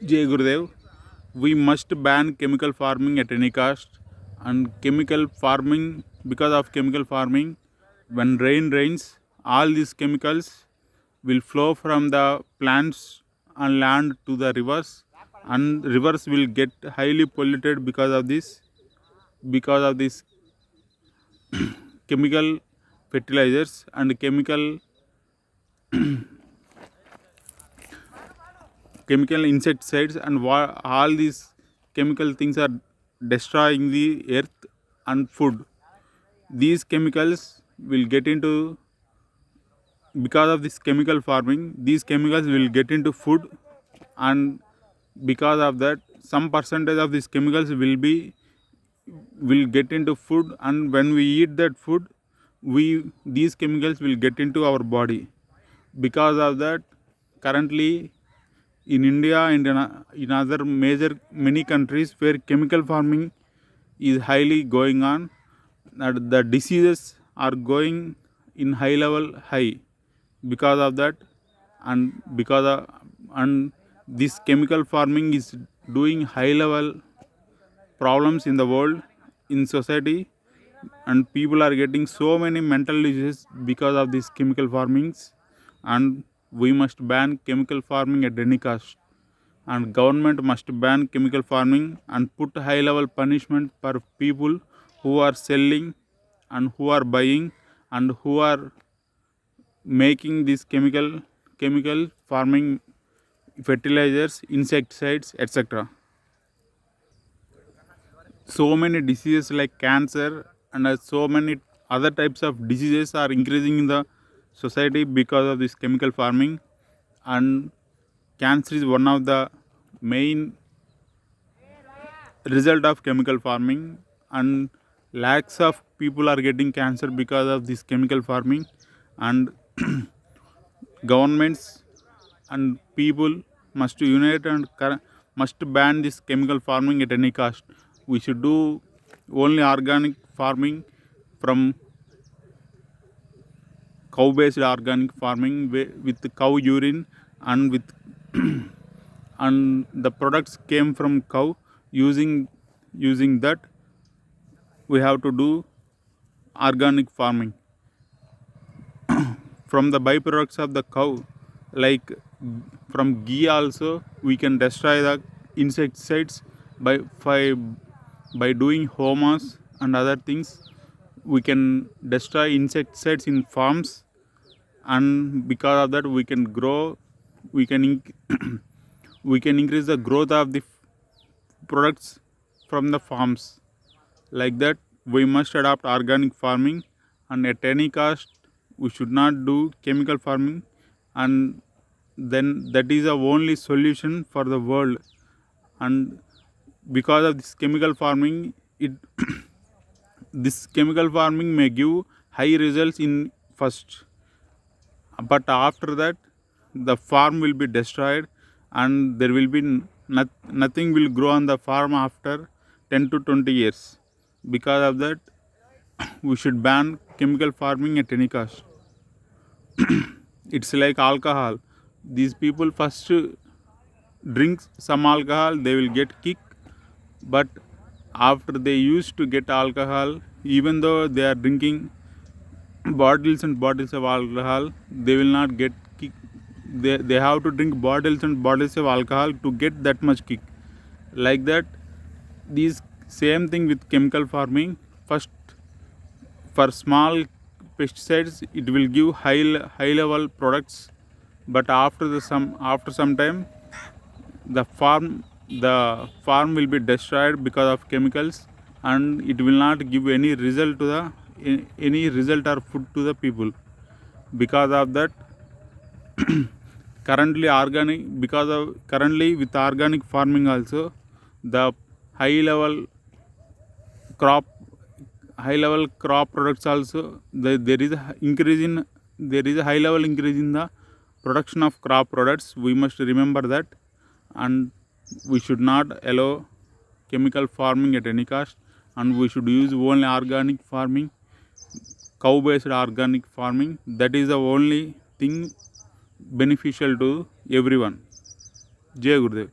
Jai Gurudev, we must ban chemical farming at any cost. And chemical farming, because of chemical farming, when rain rains, all these chemicals will flow from the plants and land to the rivers, and rivers will get highly polluted because of this chemical fertilizers and chemical insecticides, and all these chemical things are destroying the earth and food. These chemicals will get into, because of this chemical farming, these chemicals will get into food, and because of that some percentage of these chemicals will get into food, and when we eat that food, we these chemicals will get into our body. Because of that, currently in India and in other major many countries where chemical farming is highly going on, that the diseases are going in high because of that. And this chemical farming is doing high level problems in the world, in society, and people are getting so many mental diseases because of these chemical farmings. And we must ban chemical farming at any cost, and government must ban chemical farming and put high level punishment for people who are selling and who are buying and who are making these chemical farming fertilizers, insecticides, etc. So many diseases like cancer and so many other types of diseases are increasing in the society because of this chemical farming. And cancer is one of the main result of chemical farming, and lakhs of people are getting cancer because of this chemical farming. And governments and people must unite and must ban this chemical farming at any cost. We should do only organic farming, from cow based organic farming with cow urine, and with and the products came from cow. Using that, we have to do organic farming. From the byproducts of the cow, like from ghee also, we can destroy the insecticides by doing homos and other things. We can destroy insecticides in farms, and because of that we can we can increase the growth of the products from the farms. Like that, we must adopt organic farming, and at any cost we should not do chemical farming. And then that is the only solution for the world. And because of this chemical farming, it this chemical farming may give high results in first, but after that the farm will be destroyed, and there will be nothing will grow on the farm after 10 to 20 years. Because of that, we should ban chemical farming at any cost. It's like alcohol. These people first drink some alcohol, they will get kick, but after they used to get alcohol, even though they are drinking bottles and bottles of alcohol, they will not get kick. They have to drink bottles and bottles of alcohol to get that much kick. Like that, these same thing with chemical farming. First, for small pesticides, it will give high level products, but after some time, the farm will be destroyed because of chemicals, and it will not give any result to any result or food to the people. Because of that, currently with organic farming also, the high level crop crop products also, there is a high level increase in the production of crop products. We must remember that. And we should not allow chemical farming at any cost, and we should use only organic farming, cow based organic farming. That is the only thing beneficial to everyone. Jai Gurudev.